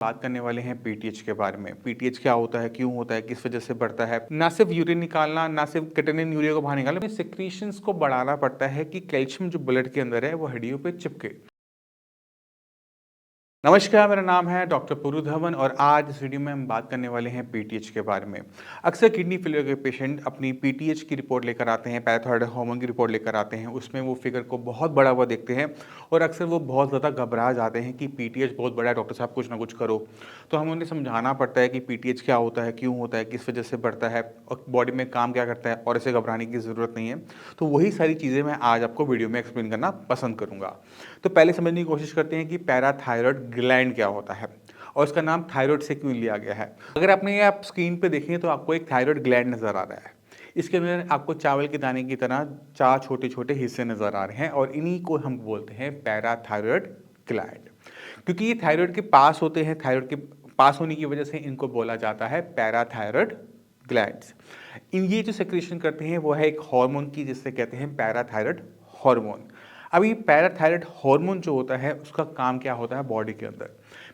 बात करने वाले हैं पीटीएच के बारे में। पीटीएच क्या होता है, क्यों होता है, किस वजह से बढ़ता है। ना सिर्फ यूरिन निकालना, ना सिर्फ क्रिएटिनिन यूरिया को बाहर निकालना, सेक्रीशंस को बढ़ाना पड़ता है कि कैल्शियम जो ब्लड के अंदर है वो हड्डियों पे चिपके। नमस्कार, मेरा नाम है डॉक्टर पुरु धवन और आज इस वीडियो में हम बात करने वाले हैं पीटीएच के बारे में। अक्सर किडनी फेलियर के पेशेंट अपनी पीटीएच की रिपोर्ट लेकर आते हैं, पैराथायरॉयड हार्मोन की रिपोर्ट लेकर आते हैं। उसमें वो फिगर को बहुत बड़ा हुआ देखते हैं और अक्सर वो बहुत ज़्यादा घबरा जाते हैं कि पीटीएच बहुत बड़ा है, डॉक्टर साहब कुछ ना कुछ करो। तो हम उन्हें समझाना पड़ता है कि पीटीएच क्या होता है, क्यों होता है, किस वजह से बढ़ता है और बॉडी में काम क्या करता है और इसे घबराने की ज़रूरत नहीं है। तो वही सारी चीज़ें मैं आज आपको वीडियो में एक्सप्लेन करना पसंद करूँगा। तो पहले समझने की कोशिश करते हैं कि पैराथायरॉयड ग्लैंड क्या होता है और इसका नाम थायराइड से क्यों लिया गया है। अगर आपने ये आप स्क्रीन पे देखेंगे तो आपको एक थायराइड ग्लैंड नजर आ रहा है। इसके अंदर आपको चावल के दाने की तरह 4 छोटे छोटे हिस्से नजर आ रहे हैं और इन्हीं को हम बोलते हैं पैराथायरॉयड ग्लैंड। क्योंकि ये थायराइड के पास होते हैं, थायराइड के पास होने की वजह से इनको बोला जाता है पैराथायरॉयड ग्लैंड्स। इन ये जो सेक्रेशन करते हैं वो है एक हार्मोन की, जिससे कहते हैं पैराथायरॉयड हार्मोन। अभी पैराथायरॉयड हार्मोन जो होता है उसका काम क्या होता है बॉडी के अंदर।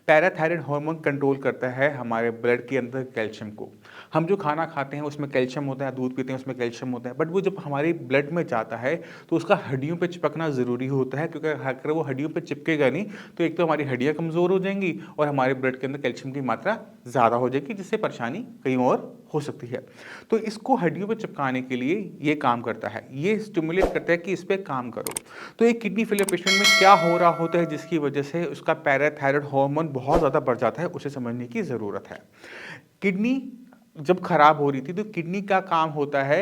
पैराथायरॉयड हार्मोन कंट्रोल करता है हमारे ब्लड के अंदर कैल्शियम को। हम जो खाना खाते हैं उसमें कैल्शियम होता है, दूध पीते हैं उसमें कैल्शियम होता है, बट वो जब हमारे ब्लड में जाता है तो उसका हड्डियों पे चिपकना ज़रूरी होता है, क्योंकि अगर वो हड्डियों पे चिपकेगा नहीं तो एक तो हमारी हड्डियाँ कमज़ोर हो जाएंगी और हमारे ब्लड के अंदर कैल्शियम की मात्रा ज़्यादा हो जाएगी, जिससे परेशानी कहीं और हो सकती है। तो इसको हड्डियों पे चिपकाने के लिए ये काम करता है, ये स्टिमुलेट करता है कि इस पर काम करो। तो एक किडनी फेलियर पेशेंट में क्या हो रहा होता है जिसकी वजह से उसका पैराथायरॉयड हार्मोन बहुत ज़्यादा बढ़ जाता है, उसे समझने की ज़रूरत है। किडनी जब खराब हो रही थी तो किडनी का काम होता है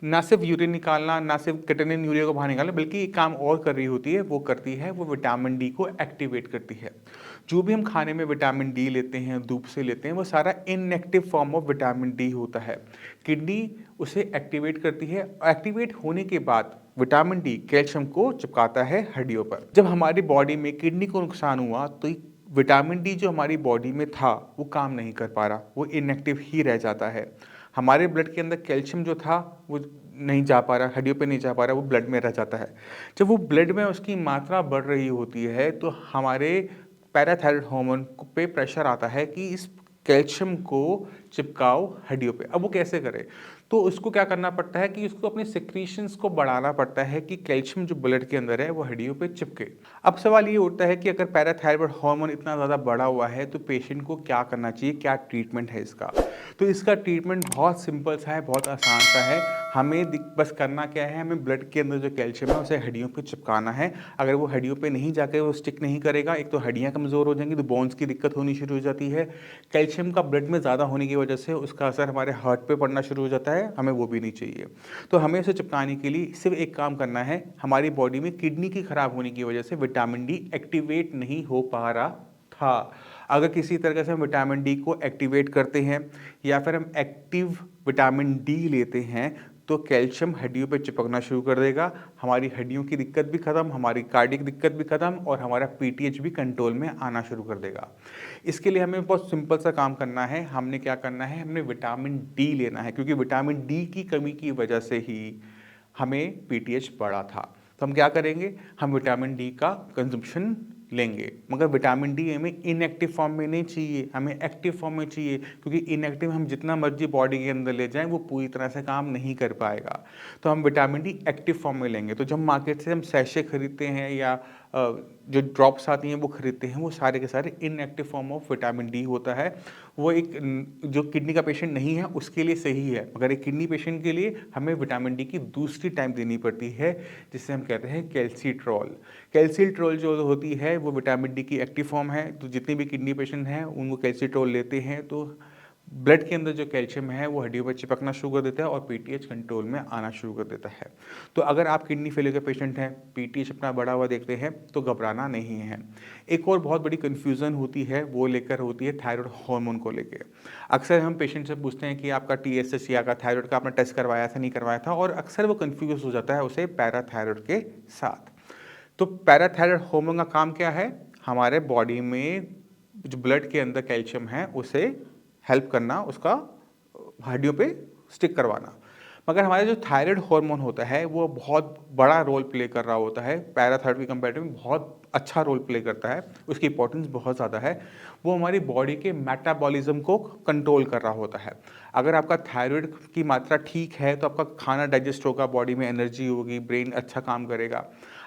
ना सिर्फ यूरिन निकालना, ना सिर्फ क्रिएटिनिन यूरिया को बाहर निकालना, बल्कि एक काम और कर रही होती है, वो करती है वो विटामिन डी को एक्टिवेट करती है। जो भी हम खाने में विटामिन डी लेते हैं, धूप से लेते हैं, वो सारा inactive form of vitamin D होता है। किडनी उसे एक्टिवेट करती है। एक्टिवेट होने के बाद विटामिन डी कैल्शियम को चिपकाता है हड्डियों पर। जब हमारी बॉडी में किडनी को नुकसान हुआ तो विटामिन डी जो हमारी बॉडी में था वो काम नहीं कर पा रहा, वो इनएक्टिव ही रह जाता है। हमारे ब्लड के अंदर कैल्शियम जो था वो नहीं जा पा रहा, हड्डियों पे नहीं जा पा रहा, वो ब्लड में रह जाता है। जब वो ब्लड में उसकी मात्रा बढ़ रही होती है तो हमारे पैराथायरॉयड हार्मोन पे प्रेशर आता है कि इस कैल्शियम को चिपकाओ हड्डियों पे। अब वो कैसे करे? तो उसको क्या करना पड़ता है कि उसको अपने सिक्रीशंस को बढ़ाना पड़ता है कि कैल्शियम जो ब्लड के अंदर है वो हड्डियों पे चिपके। अब सवाल ये उठता है कि अगर पैराथायरॉयड हार्मोन इतना ज़्यादा बढ़ा हुआ है तो पेशेंट को क्या करना चाहिए, क्या ट्रीटमेंट है इसका। तो इसका ट्रीटमेंट बहुत सिंपल सा है, बहुत आसान सा है। हमें बस करना क्या है, हमें ब्लड के अंदर जो कैल्शियम है उसे हड्डियों पे चिपकाना है। अगर वो हड्डियों पे नहीं जाकर वो स्टिक नहीं करेगा, एक तो हड्डियाँ कमज़ोर हो जाएंगी, तो बोन्स की दिक्कत होनी शुरू हो जाती है। कैल्शियम का ब्लड में ज़्यादा होने की वजह से उसका असर हमारे हार्ट पे पड़ना शुरू हो जाता है, हमें वो भी नहीं चाहिए। तो हमें उसे चिपकाने के लिए सिर्फ एक काम करना है, हमारी बॉडी में किडनी की खराब होने की वजह से विटामिन डी एक्टिवेट नहीं हो पा रहा था। अगर किसी तरीके से हम विटामिन डी को एक्टिवेट करते हैं या फिर हम एक्टिव विटामिन डी लेते हैं तो कैल्शियम हड्डियों पे चिपकना शुरू कर देगा, हमारी हड्डियों की दिक्कत भी खत्म, हमारी कार्डियक दिक्कत भी खत्म और हमारा पीटीएच भी कंट्रोल में आना शुरू कर देगा। इसके लिए हमें बहुत सिंपल सा काम करना है। हमने क्या करना है, हमने विटामिन डी लेना है, क्योंकि विटामिन डी की कमी की वजह से ही हमें पीटीएच बढ़ा था। तो हम क्या करेंगे, हम विटामिन डी का कंजम्पशन लेंगे, मगर विटामिन डी हमें इनएक्टिव फॉर्म में नहीं चाहिए, हमें एक्टिव फॉर्म में चाहिए, क्योंकि इनएक्टिव हम जितना मर्जी बॉडी के अंदर ले जाएं वो पूरी तरह से काम नहीं कर पाएगा। तो हम विटामिन डी एक्टिव फॉर्म में लेंगे। तो जब मार्केट से हम सैशे खरीदते हैं या जो ड्रॉप्स आती हैं वो खरीदते हैं, वो सारे के सारे inactive form of vitamin D होता है। वो एक जो किडनी का पेशेंट नहीं है उसके लिए सही है, मगर एक किडनी पेशेंट के लिए हमें विटामिन डी की दूसरी टाइम देनी पड़ती है, जिसे हम कहते हैं कैल्सीट्रॉल। कैल्सीट्रॉल जो होती है वो विटामिन डी की एक्टिव फॉर्म है। तो जितने भी किडनी पेशेंट हैं उनको कैल्सीट्रॉल लेते हैं तो ब्लड के अंदर जो कैल्शियम है वो हड्डियों पर चिपकना शुरू कर देता है और पीटीएच कंट्रोल में आना शुरू कर देता है। तो अगर आप किडनी फेलियर के पेशेंट हैं, पीटीएच अपना बढ़ा हुआ देखते हैं, तो घबराना नहीं है। एक और बहुत बड़ी कन्फ्यूज़न होती है, वो लेकर होती है थायराइड हार्मोन को लेकर। अक्सर हम पेशेंट से पूछते हैं कि आपका टीएसएच या का थायराइड का आपने टेस्ट करवाया था, नहीं करवाया था, और अक्सर वो कन्फ्यूज हो जाता है उसे पैराथायराइड के साथ। तो पैराथायराइड हार्मोन का काम क्या है, हमारे बॉडी में जो ब्लड के अंदर कैल्शियम है उसे हेल्प करना, उसका हड्डियों पे स्टिक करवाना। मगर हमारा जो थायराइड हार्मोन होता है वो बहुत बड़ा रोल प्ले कर रहा होता है, पैराथायराइड के कंपैरेटिव में बहुत अच्छा रोल प्ले करता है, उसकी इंपॉर्टेंस बहुत ज़्यादा है। वो हमारी बॉडी के मेटाबॉलिज्म को कंट्रोल कर रहा होता है। अगर आपका थायराइड की मात्रा ठीक है तो आपका खाना डाइजेस्ट होगा, बॉडी में एनर्जी होगी, ब्रेन अच्छा काम करेगा।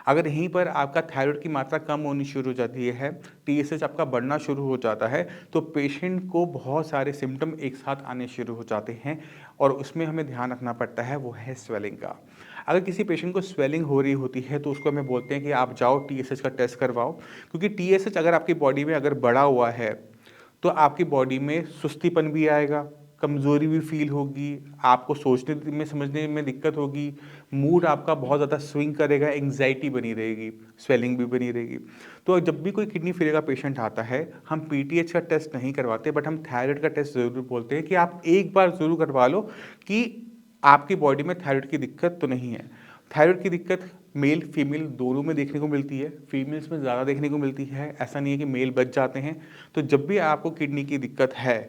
अगर यहीं पर आपका थायराइड की मात्रा कम होनी शुरू हो जाती है, टीएसएच आपका बढ़ना शुरू हो जाता है, तो पेशेंट को बहुत सारे सिम्पटम एक साथ आने शुरू हो जाते हैं और उसमें हमें ध्यान रखना पड़ता है, वो है स्वेलिंग का। अगर किसी पेशेंट को स्वेलिंग हो रही होती है तो उसको हमें बोलते हैं कि आप जाओ टीएसएच का टेस्ट करवाओ, क्योंकि टीएसएच अगर आपकी बॉडी में अगर बढ़ा हुआ है तो आपकी बॉडी में सुस्तीपन भी आएगा, कमज़ोरी भी फ़ील होगी, आपको सोचने में समझने में दिक्कत होगी, मूड आपका बहुत ज़्यादा स्विंग करेगा, एंग्जायटी बनी रहेगी, स्वेलिंग भी बनी रहेगी। तो जब भी कोई किडनी फेलियर का पेशेंट आता है, हम पीटीएच का टेस्ट नहीं करवाते, बट हम थायराइड का टेस्ट ज़रूर बोलते हैं कि आप एक बार ज़रूर करवा लो कि आपकी बॉडी में थायराइड की दिक्कत तो नहीं है। थायराइड की दिक्कत मेल फीमेल दोनों में देखने को मिलती है, फीमेल्स में ज़्यादा देखने को मिलती है, ऐसा नहीं है कि मेल बच जाते हैं। तो जब भी आपको किडनी की दिक्कत है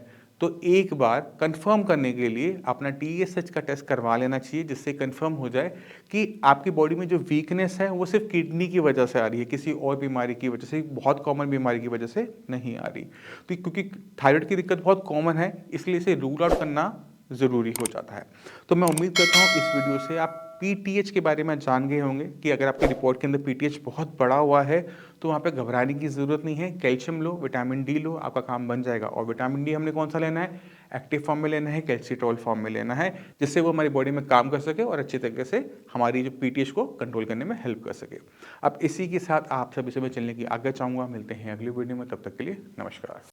तो एक बार कंफर्म करने के लिए अपना टीएसएच का टेस्ट करवा लेना चाहिए, जिससे कंफर्म हो जाए कि आपकी बॉडी में जो वीकनेस है वो सिर्फ किडनी की वजह से आ रही है, किसी और बीमारी की वजह से, बहुत कॉमन बीमारी की वजह से नहीं आ रही। तो क्योंकि थायराइड की दिक्कत बहुत कॉमन है, इसलिए इसे रूल आउट करना ज़रूरी हो जाता है। तो मैं उम्मीद करता हूँ इस वीडियो से आप पीटीएच के बारे में जान गए होंगे कि अगर आपकी रिपोर्ट के अंदर पीटीएच बहुत बड़ा हुआ है तो वहाँ पे घबराने की ज़रूरत नहीं है। कैल्शियम लो, विटामिन डी लो, आपका काम बन जाएगा। और विटामिन डी हमने कौन सा लेना है? एक्टिव फॉर्म में लेना है, कैल्सिट्रॉल फॉर्म में लेना है, जिससे वो हमारी बॉडी में काम कर सके और अच्छे तरीके से हमारी जो पीटीएच को कंट्रोल करने में हेल्प कर सके। अब इसी के साथ आप सभी से मैं चलने की आज्ञा चाहूँगा। मिलते हैं अगली वीडियो में, तब तक के लिए नमस्कार।